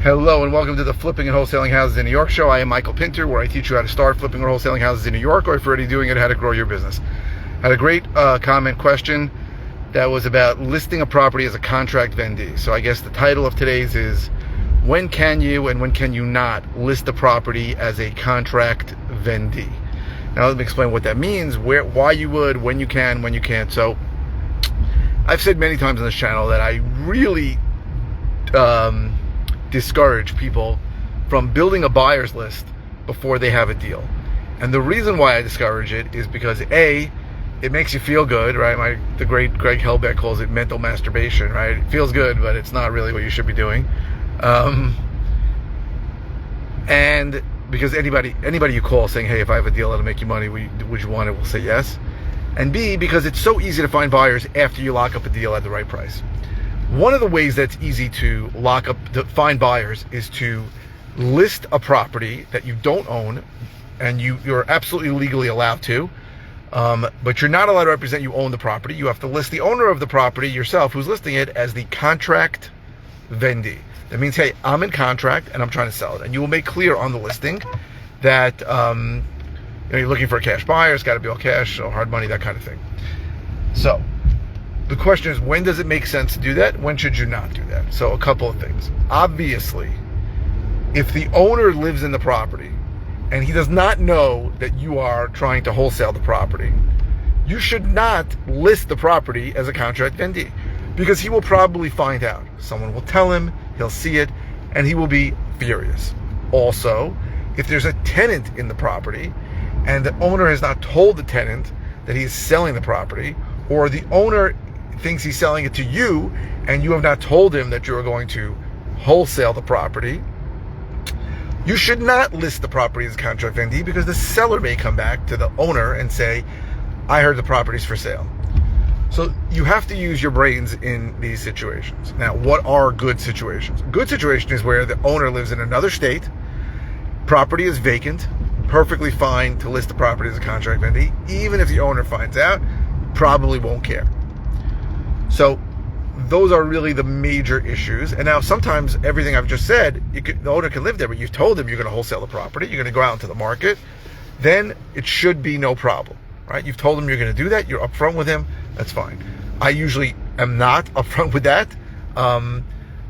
Hello and welcome to the Flipping and Wholesaling Houses in New York show. I am Michael Pinter, where I teach you how to start flipping or wholesaling houses in New York, or if you're already doing it, how to grow your business. I had a great comment question that was about listing a property as a contract vendee. So I guess the title of today's is, when can you and when can you not list the property as a contract vendee? Now let me explain what that means, why you would, when you can, when you can't. So I've said many times on this channel that I really discourage people from building a buyer's list before they have a deal. And the reason why I discourage it is because A, it makes you feel good, right? The great Greg Helbeck calls it mental masturbation, right? It feels good, but it's not really what you should be doing. And because anybody you call saying, hey, if I have a deal that'll make you money, would you want it? We'll say yes. And B, because it's so easy to find buyers after you lock up a deal at the right price. One of the ways that's easy to find buyers is to list a property that you don't own, and you're absolutely legally allowed to, but you're not allowed to represent you own the property. You have to list the owner of the property yourself, who's listing it, as the contract vendee. That means, hey, I'm in contract and I'm trying to sell it. And you will make clear on the listing that you're looking for a cash buyer. It's got to be all cash, or hard money, that kind of thing. So the question is, when does it make sense to do that? When should you not do that? So a couple of things. Obviously, if the owner lives in the property and he does not know that you are trying to wholesale the property, you should not list the property as a contract vendee, because he will probably find out. Someone will tell him, he'll see it, and he will be furious. Also, if there's a tenant in the property and the owner has not told the tenant that he's selling the property, or the owner thinks he's selling it to you and you have not told him that you're going to wholesale the property, you should not list the property as a contract vendee, because the seller may come back to the owner and say, I heard the property's for sale. So you have to use your brains in these situations. Now, what are good situations? A good situation is where the owner lives in another state, property is vacant, perfectly fine to list the property as a contract vendee. Even if the owner finds out, probably won't care. So those are really the major issues. And now sometimes everything I've just said, the owner can live there, but you've told him you're going to wholesale the property, you're going to go out into the market, then it should be no problem, right? You've told him you're going to do that, you're upfront with him, that's fine. I usually am not upfront with that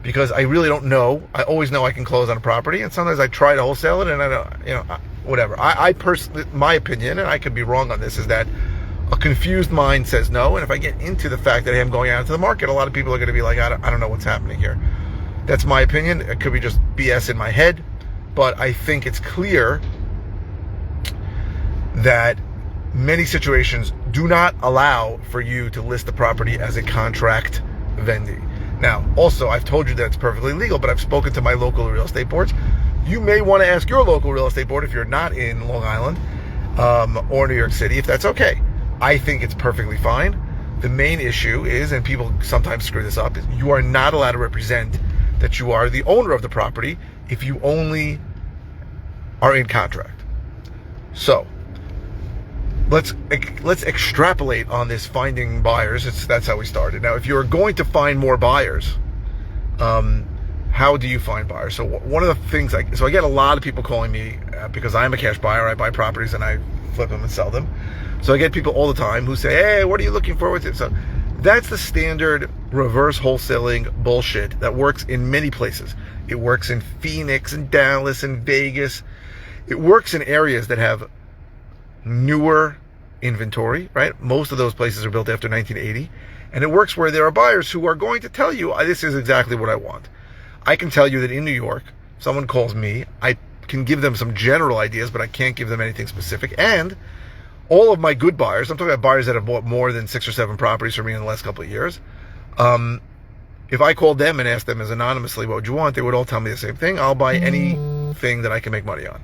because I really don't know. I always know I can close on a property, and sometimes I try to wholesale it and I don't, whatever. I personally, my opinion, and I could be wrong on this, is that a confused mind says no, and if I get into the fact that I am going out into the market, a lot of people are going to be like, I don't know what's happening here. That's my opinion. It could be just BS in my head, but I think it's clear that many situations do not allow for you to list the property as a contract vendee. Now, also, I've told you that it's perfectly legal, but I've spoken to my local real estate boards. You may want to ask your local real estate board, if you're not in Long Island or New York City, if that's okay. I think it's perfectly fine. The main issue is, and people sometimes screw this up, is you are not allowed to represent that you are the owner of the property if you only are in contract. So let's extrapolate on this finding buyers. That's how we started. Now, if you're going to find more buyers, how do you find buyers? So one of the things, I get a lot of people calling me because I'm a cash buyer. I buy properties and I flip them and sell them. So I get people all the time who say, hey, what are you looking for with it? So that's the standard reverse wholesaling bullshit that works in many places. It works in Phoenix and Dallas and Vegas. It works in areas that have newer inventory, right? Most of those places are built after 1980. And it works where there are buyers who are going to tell you, this is exactly what I want. I can tell you that in New York, someone calls me, I can give them some general ideas, but I can't give them anything specific. And all of my good buyers, I'm talking about buyers that have bought more than 6 or 7 properties from me in the last couple of years, if I called them and asked them as anonymously, what would you want? They would all tell me the same thing. I'll buy anything that I can make money on.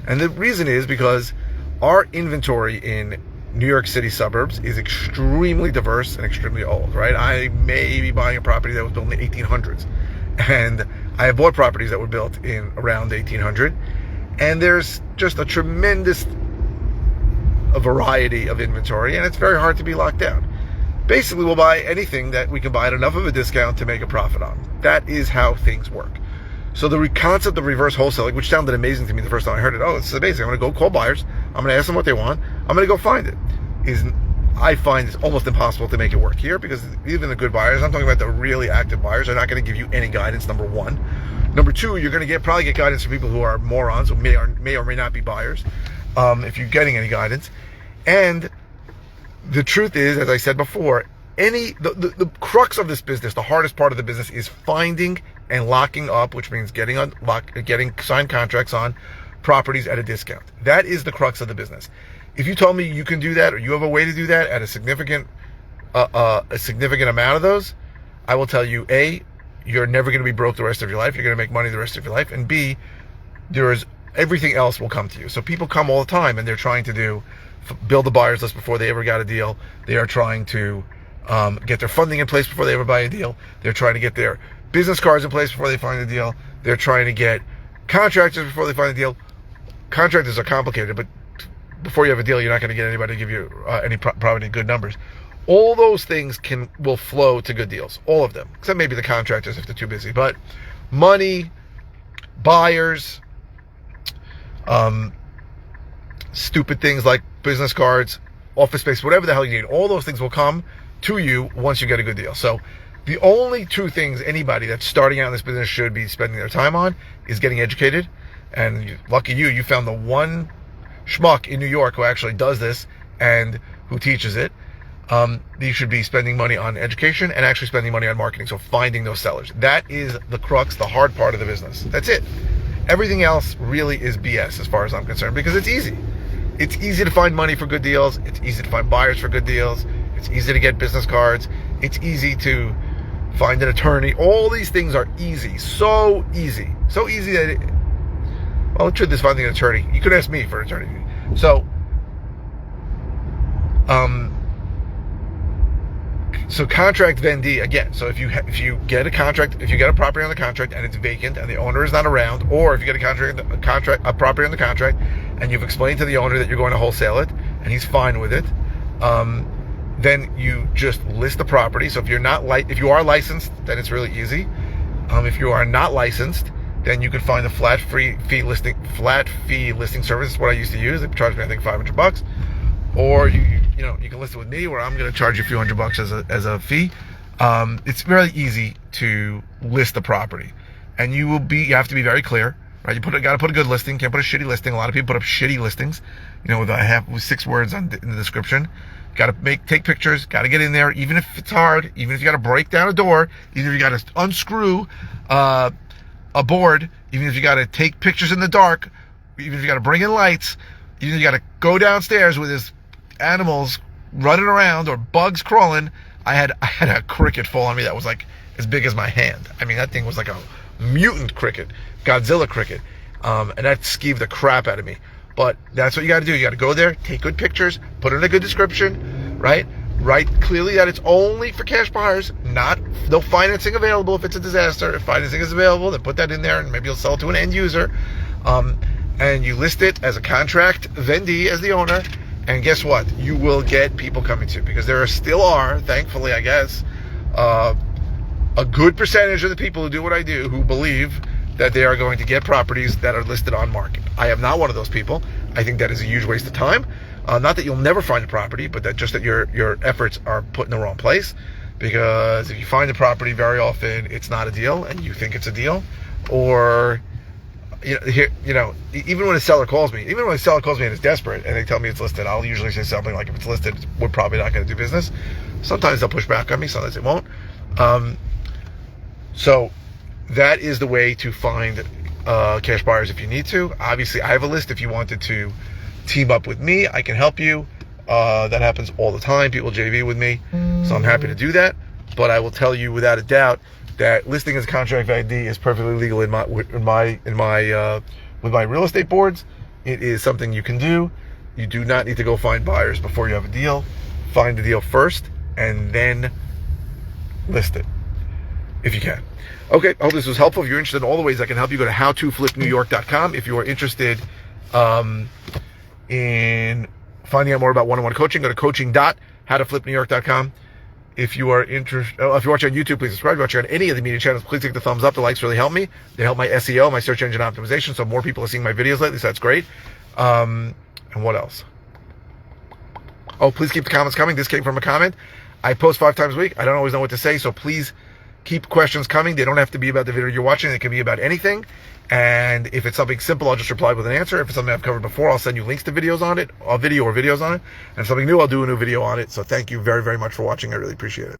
And the reason is because our inventory in New York City suburbs is extremely diverse and extremely old, right? I may be buying a property that was built in the 1800s. And I have bought properties that were built in around 1800. And there's just a tremendous variety of inventory, and it's very hard to be locked down. Basically, we'll buy anything that we can buy at enough of a discount to make a profit on. That is how things work. So the concept of reverse wholesaling, which sounded amazing to me the first time I heard it, oh, this is amazing. I'm going to go call buyers. I'm going to ask them what they want. I'm going to go find it. I find it's almost impossible to make it work here, because even the good buyers, I'm talking about the really active buyers, are not going to give you any guidance, number one. Number two, you're going to probably get guidance from people who are morons, who may or may not be buyers, if you're getting any guidance. And the truth is, as I said before, the crux of this business, the hardest part of the business, is finding and locking up, which means getting signed contracts on properties at a discount. That is the crux of the business. If you told me you can do that, or you have a way to do that at a significant amount of those, I will tell you, A, you're never going to be broke the rest of your life. You're going to make money the rest of your life. And B, everything else will come to you. So people come all the time, and they're trying to build a buyer's list before they ever got a deal. They are trying to get their funding in place before they ever buy a deal. They're trying to get their business cards in place before they find a deal. They're trying to get contractors before they find a deal. Contractors are complicated, but before you have a deal, you're not going to get anybody to give you probably good numbers. All those things will flow to good deals. All of them, except maybe the contractors if they're too busy. But money, buyers, stupid things like business cards, office space, whatever the hell you need, all those things will come to you once you get a good deal. So the only two things anybody that's starting out in this business should be spending their time on is getting educated. And lucky you found the one schmuck in New York who actually does this and who teaches it. You should be spending money on education and actually spending money on marketing. So finding those sellers. That is the crux, the hard part of the business. That's it. Everything else really is BS as far as I'm concerned, because it's easy. It's easy to find money for good deals. It's easy to find buyers for good deals. It's easy to get business cards. It's easy to find an attorney. All these things are easy. So easy. So easy that the truth is finding an attorney. You could ask me for an attorney. So contract Vendee again. So if you get a contract, if you get a property on the contract and it's vacant and the owner is not around, or if you get a property on the contract and you've explained to the owner that you're going to wholesale it and he's fine with it, then you just list the property. So if if you are licensed, then it's really easy. If you are not licensed, then you can find a flat fee listing service. Is what I used to use. They charge me, I think, $500. Or you can list it with me, where I'm going to charge you a few $100 as a fee. It's really easy to list the property, and you have to be very clear, right? You got to put a good listing. Can't put a shitty listing. A lot of people put up shitty listings, with 6 words in the description. Got to take pictures. Got to get in there, even if it's hard. Even if you got to break down a door. Even if you got to unscrew a board. Even if you got to take pictures in the dark. Even if you got to bring in lights. Even if you got to go downstairs with his animals running around or bugs crawling. I had a cricket fall on me that was like as big as my hand. I mean, that thing was like a mutant cricket, Godzilla cricket, and that skeeved the crap out of me. But that's what you got to do. You got to go there, take good pictures, put in a good description, right? Write clearly that it's only for cash buyers, no financing available if it's a disaster. If financing is available, then put that in there, and maybe you'll sell it to an end user. And you list it as a contract Vendee as the owner. And guess what? You will get people coming to you, because there still are, thankfully, I guess, a good percentage of the people who do what I do who believe that they are going to get properties that are listed on market. I am not one of those people. I think that is a huge waste of time. Not that you'll never find a property, but that your efforts are put in the wrong place. Because if you find a property, very often it's not a deal and you think it's a deal. Or even when a seller calls me, and is desperate and they tell me it's listed, I'll usually say something like, if it's listed, we're probably not going to do business. Sometimes they'll push back on me, sometimes they won't. So that is the way to find cash buyers if you need to. Obviously, I have a list. If you wanted to team up with me, I can help you. That happens all the time. People JV with me, so I'm happy to do that. But I will tell you without a doubt that listing as a contract Vendee is perfectly legal with my real estate boards. It is something you can do. You do not need to go find buyers before you have a deal. Find the deal first and then list it if you can. Okay, I hope this was helpful. If you're interested in all the ways I can help you, go to howtoflipnewyork.com. If you are interested in finding out more about one-on-one coaching, go to coaching.howtoflipnewyork.com. If you are interested, if you're watching on YouTube, please subscribe. If you're watching on any of the media channels, please take the thumbs up. The likes really help me. They help my SEO, my search engine optimization, so more people are seeing my videos lately, so that's great. And what else? Oh, please keep the comments coming. This came from a comment. I post 5 times a week. I don't always know what to say, so please keep questions coming. They don't have to be about the video you're watching. They can be about anything. And if it's something simple, I'll just reply with an answer. If it's something I've covered before, I'll send you links to videos on it, a video or videos on it. And if something new, I'll do a new video on it. So thank you very, very much for watching. I really appreciate it.